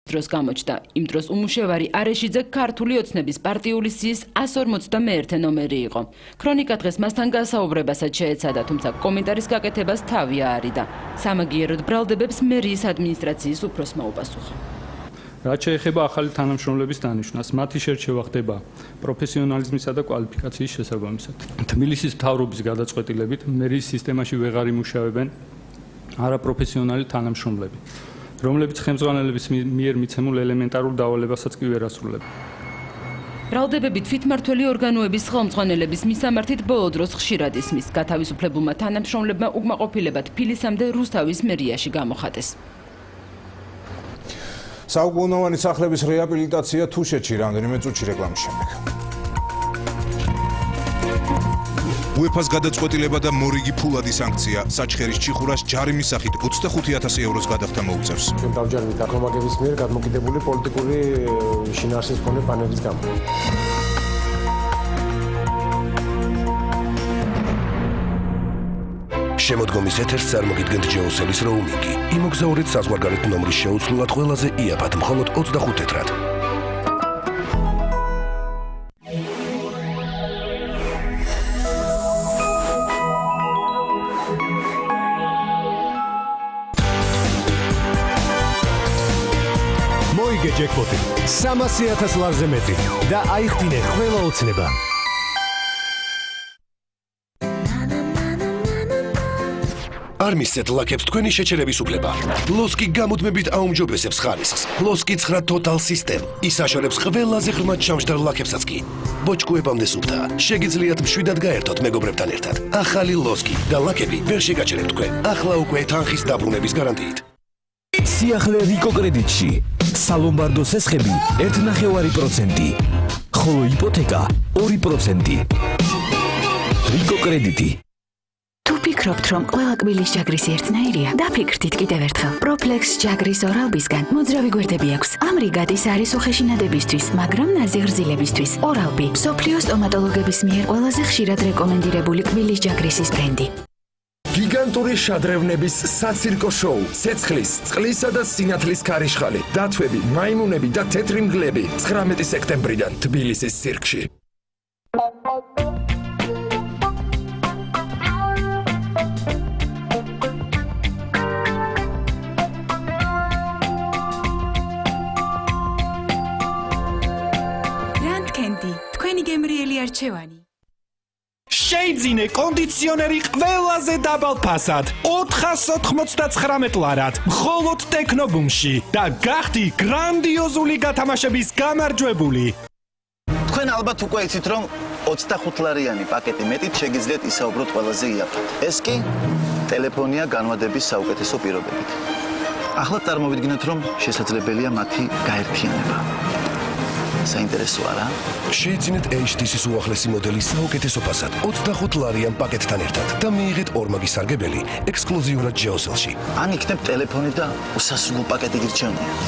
დროს გამოჩნდა. იმ დროს უმუშევარი არეშიძე ქართული ოცნების პარტიული სიის 151 ნომერი იყო. ქრონიკა დღეს მასთან გასაუბრებასაც შეეცადა, თუმცა კომენტარის გაკეთებას თავი აარიდა. სამაგიეროდ ბრალდებებს მერიის ადმინისტრაციის უფროსმა უპასუხა. რაც შეეხება ახალი თანამშრომლების დანიშვნას, მათი შერჩევა ხდება პროფესიონალიზმისა და კვალიფიკაციის შესაბამისად. თბილისის მთავრობის გადაწყვეტილებით მერიის სისტემაში ვეღარ იმუშავებენ არაპროფესიონალი თანამშრომლები, რომლებიც ხელმძღვანელების მიერ მიცემულ ელემენტარულ დავალებასაც კი ვერ ასრულებენ. ბრალდებები თვითმმართველი ორგანოების ხელმძღვანელების მისამართით ბოლო დროს ხშირად ისმის. გათავისუფლებულმა თანამშრომლებმა უკმაყოფილება თბილისამდე რუსთავის მერიაში გამოხატეს. საუკუნოვანი სახლების რეაბილიტაცია თუშეთში რამდენიმე წუთში რეკლამის შემდეგ. UEFA-ს გადაწყვეტილება და მორიგი ფულადი სანქცია საჩხერის ჩიხურას ჯარიმის სახით 25,000 ევროს გადახდა მოუწევს. ჩვენ დავჯერმით აკრომაგების მიერ გადმოკიდებული პოლიტიკური შინაარსის მქონე პანელის გამო. შემოდგომის ეთერს წარმოგიდგენთ ჯეოსელის როუმინგი. იმოგზაურეთ საზღვარგარეთ ნომრის შეუცვლელად ყველაზე იაფად მხოლოდ 25 თეთრად. მოიგე ჯეკპოტი 300,000 ლარზე მეტი და აიხდინე ყველა ოცნება. არ მისცეთ ლაკებს თქვენი შეჩერების უფლება. ლოსკი გამუდმებით აუმჯობესებს ხარისხს. ლოსკი 9 Total System ისაშორებს ყველაზე ღრმად ჩამჯდარ ლაკებსაც კი. ბოჭკუებამდე სუფთაა. შეგიძლიათ მშვიდად გაერთოთ მეგობრებთან ერთად. ახალი ლოსკი და ლაკები ვერ შეგაჩერებთ თქვენ. ახლა უკვე თანხის დაბრუნების გარანტიით. სიახლე რიკო კრედიტში. სალომბარდო სესხები 1,9%. ხოლო იპოთეკა 2%. რიკო კრედიტი. თუ ფიქრობთ, რომ ყველა კბილის ჯაგრის ერთნაირია, დაფიქრდით კიდევ ერთხელ. პროფლექს ჯაგრის ორალბისგან მოძრავი გვერდები აქვს. ამრიგად ის არის უხეში ნადებისთვის, მაგრამ ნაზი ღრზილებისთვის. ორალბი მსოფლიოს სტომატოლოგების მიერ ყველაზე ხშირად რეკომენდირებული კბილის ჯაგრისის ბრენდი. გიგანტური შადრევნების საცირკო შოუ, ცეცხლის, წყლისა და სინათლის ქარიშხალი, დათვები, მაიმუნები და თეთრი მგლები 19 სექტემბრიდან თბილისის ცირკში. თქვენი გემრიელი არჩევანი. შეიძინე კონდიციონერი ყველაზე დაბალ ფასად 499 ლარად მხოლოდ ტექნობუმში და გახდი გრანდიოზული გათამაშების გამარჯვებული. თქვენ ალბათ უკვე იცით, რომ 25 ლარიანი პაკეტი მეტით შეგიძლიათ ისაუბროთ ყველაზე იაფად. ეს კი ტელეფონია განვადების საუკეთესო პირობებით. ახლა წარმოვიდგინოთ, რომ შესაძლებელია მათი გაერთიანება. საინტერესო არა? შეიძინეთ HTC-ის უახლესი მოდელი საუკეთესო ფასად 25 ლარიან პაკეტთან ერთად და მიიღეთ ორმაგი სარგებელი ექსკლუზიურად ჯეოსელში. ან იქნებ ტელეფონი და უსასრულო პაკეტი გირჩევნიათ.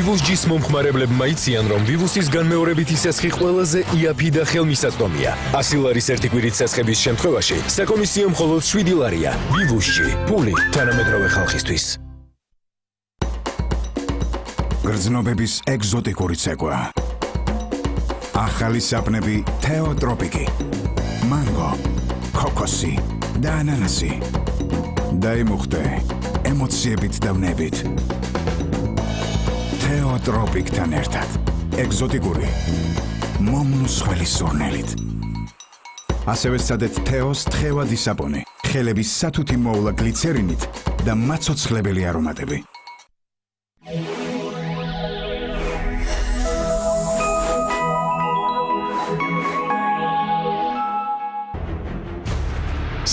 ვივუსჯის მომხმარებლებმა იციან, რომ ვივუსის განმეორებითი სესხი ყველაზე იაფი და ხელმისაწვდომია. 100 ლარის ერთი კვირით სესხების შემთხვევაში საკომისიო მხოლოდ 7 ლარია. ვივუსჯი, ფული თანამედროვე ხალხისთვის. გრძნობების ეგზოტიკური ცეკვა. ახალი საპნები თეოტროპიკი. მანგო, კოკოსი და ანანასი. დაიმუხტე ემოციებით და ვნებით. თეოტროპიკთან ერთად. ეგზოტიკური. მომნუსხველი სურნელით. ასევე სცადეთ თეოს თხევადი საპონი. ხელების სათუთი მოვლა გლიცერინით და მაცოცხლებელი არომატები.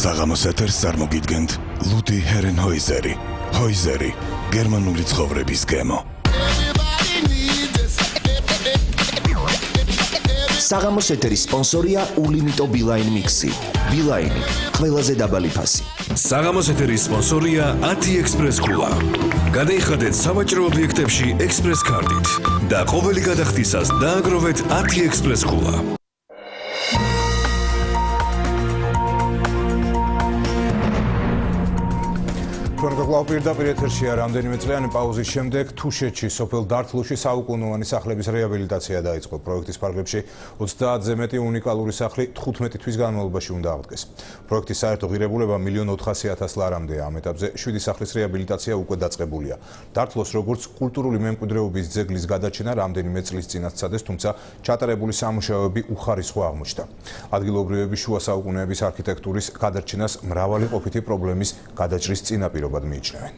საღამოს ეთერს წარმოგიდგენთ ლუდი ჰერენჰოიზერი. ჰოიზერი, გერმანული ცხოვრების გემო. საღამოს ეთერის სპონსორია ულიმიტო ბილაინ მიქსი. ბილაინი, ყველაზე დაბალი ფასი. საღამოს ეთერის სპონსორია ATI ექსპრეს ქულა. გადაიხადეთ სავაჭრო ობიექტებში ექსპრეს კარტით. და ყოველი გადახდისას დააგროვეთ 10 ექსპრეს ქულა. ქრონიკა პირდაპირ ეთერშია. რამდენიმე წლიანი პაუზის შემდეგ თუშეთში სოფელ დართლუში საუკუნოვანი სახლების რეაბილიტაცია დაიწყო. პროექტის ფარგლებში 30-ზე მეტი უნიკალური სახლი 15 თვის განმავლობაში უნდა აღდგეს. პროექტის საერთო ღირებულება 1.400.000 ლარამდეა. ამ ეტაპზე 7 სახლის რეაბილიტაცია უკვე დაწყებულია. დართლოს როგორც კულტურული მემკვიდრეობის ძეგლის გადაჩენა რამდენიმე წლის წინათ სცადეს, თუმცა ჩატარებული სამუშაოები უხარისხო აღმოჩნდა. ადგილობრივები შუა საუკუნეების არქიტექტურის გადარჩენას მრავალი ყოფითი პრობლემის გადაჭრის წინაპირობად მიიჩნევენ.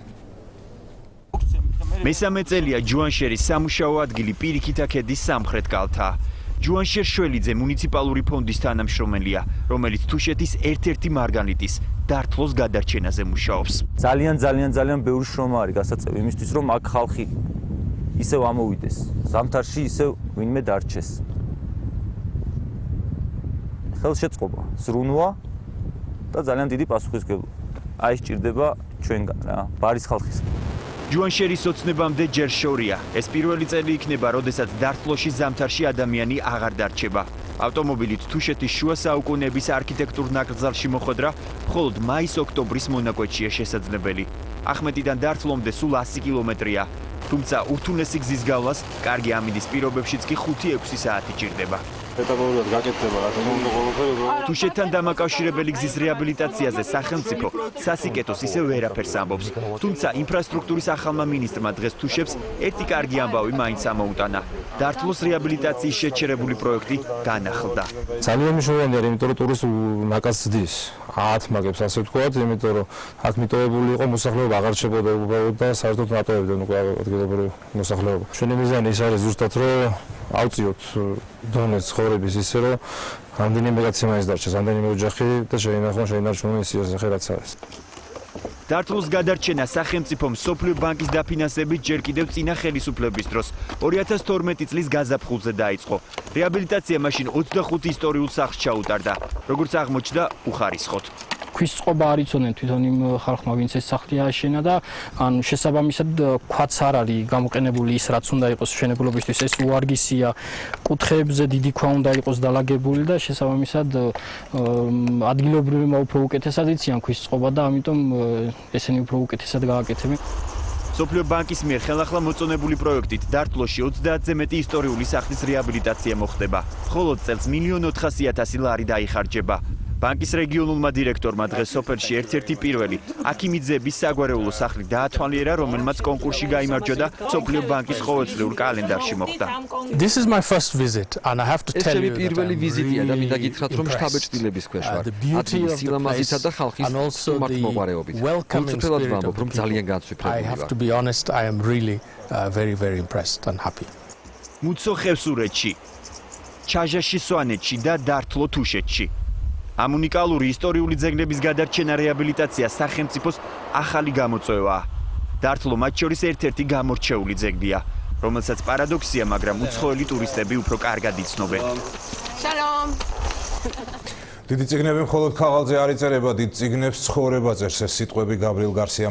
მესამე წელია ჯუანშერის სამუშაო ადგილი პირიქითა ქედის სამხრეთ კალთაა. ჯუანშერ შველიძე მუნიციპალური ფონდის თანამშრომელია, რომელიც თუშეთის ერთ-ერთი მარგალიტის დართლოს გადარჩენაზე მუშაობს. ძალიან ბევრი შრომა არის გასაწევი იმისთვის, რომ აქ ხალხი ისევ ამოვიდეს, ზამთარში ისევ ვინმე დარჩეს. ხელშეწყობა, ზრუნვა და ძალიან დიდი პასუხისმგებლობა. აი ეს ჭირდება ჩვენგან რა, ბარის ხალხის. ჯუანშერის ოცნებამდე ჯერ შორია. ეს პირველი წელი იქნება, როდესაც დართლოში ზამთარში ადამიანი აღარ დარჩება. ავტომობილით თუშეთის შუა საუკუნეების არქიტექტურ ნაკრძალში მოხვედრა მხოლოდ მაის-ოქტომბრის მონაკვეთშია შესაძლებელი. ახმეტიდან დართლომდე სულ 100 კილომეტრია. თუმცა ურთულესი გზის გავლას კარგი ამინდის პირობებშიც კი 5-6 საათი ჭირდება. ეტაპობრივად გაკეთდება რა თქმა უნდა ყველაფერი. თუშეთთან დამაკავშირებელი გზის რეაბილიტაციაზე სახელმწიფო სასიკეთოს ისევ ვერაფერს ამბობს. თუმცა ინფრასტრუქტურის ახალმა მინისტრმა დღეს თუშებს ერთი კარგი ამბავი მაინც ამოუტანა. დართლოს რეაბილიტაციის შეჩერებული პროექტი განახლდა. ძალიან მნიშვნელოვანია, იმიტომ რომ ტურისტულ ნაკადს ძდის. აათმაგებს ასე ვთქვათ, იმიტომ რომ აქ მიტოვებული იყო მოსახლეობა აღარ შეებოდა უბრალოდ და საერთოდ მატოვებდნენ უკვე ადგილობრივი მოსახლეობა. ჩვენი მიზანი ის არის ზუსტად რომ ავწიოთ დონეს ცხოვრების ისე რომ რამდენიმე კაცი მაინც დარჩეს, რამდენიმე ოჯახი და შეინარჩუნონ ის იასახე რაც არის. დართლოს გადარჩენა სახელმწიფომ მსოფლიო ბანკის დაფინანსებით ჯერ კიდევ წინა ხელისუფლების დროს 2012 წლის გაზაფხულზე დაიწყო. რეაბილიტაცია მაშინ 25 ისტორიულ სახლს ჩაუტარდა, როგორც აღმოჩნდა უხარისხოდ. ქვის წყობა არ იცოდნენ თვითონ იმ ხალხმა, ვინც ეს სახლი ააშენა და ანუ შესაბამისად ქვაც არ არის გამოყენებული ის, რაც უნდა იყოს მშენებლობისთვის. ეს უარგისია, კუთხეებზე დიდი ქვა უნდა იყოს დალაგებული და შესაბამისად ადგილობრივებმა უფრო უკეთესად იციან ქვის წყობა და ამიტომ ესენი უფრო უკეთესად გააკეთებენ. სოფლიო ბანკის მიერ ხელახლა მოწონებული პროექტით დართლოში 30-ზე მეტი ისტორიული სახლის რეაბილიტაცია მოხდება. მხოლოდ წელს 1.400.000 ლარი დაიხარჯება. ბანკის რეგიონულმა დირექტორმა დღეს სოფელში ერთ-ერთი პირველი აქიმიძეების საგვარეულო სახლი დაათვალიერა, რომელმაც კონკურსში გაიმარჯვა და სოფლიო ბანკის ყოველწლიურ კალენდარში მოხვდა. This is my first visit and I have to tell you that პირველი ვიზიტია და მინდა გითხრათ, რომ შთაბეჭდილების ქვეშ ვარ. ადგილის სილამაზითა და ხალხის სტუმართმოყვარეობით. გულწრფელად ვამბობ, რომ ძალიან განსვიფრებული I have to be honest, I am really very impressed and happy. მუცო ხევსურეთში, ჩაჟაში სვანეთში და დართლო თუშეთში. ამ უნიკალური ისტორიული ძეგლების გადარჩენა რეაბილიტაცია სახელმწიფოს ახალი გამოწვევაა. დართლო მათ შორის ერთ-ერთი გამორჩეული ძეგლია, რომელსაც პარადოქსია, მაგრამ უცხოელი ტურისტები უფრო კარგად იცნობენ. შალომ. დიდი წიგნები მხოლოდ ქაღალდზე არ იწერება, დიდ წიგნებს ცხოვრება წერს. ეს სიტყვები გაბრიელ გარსია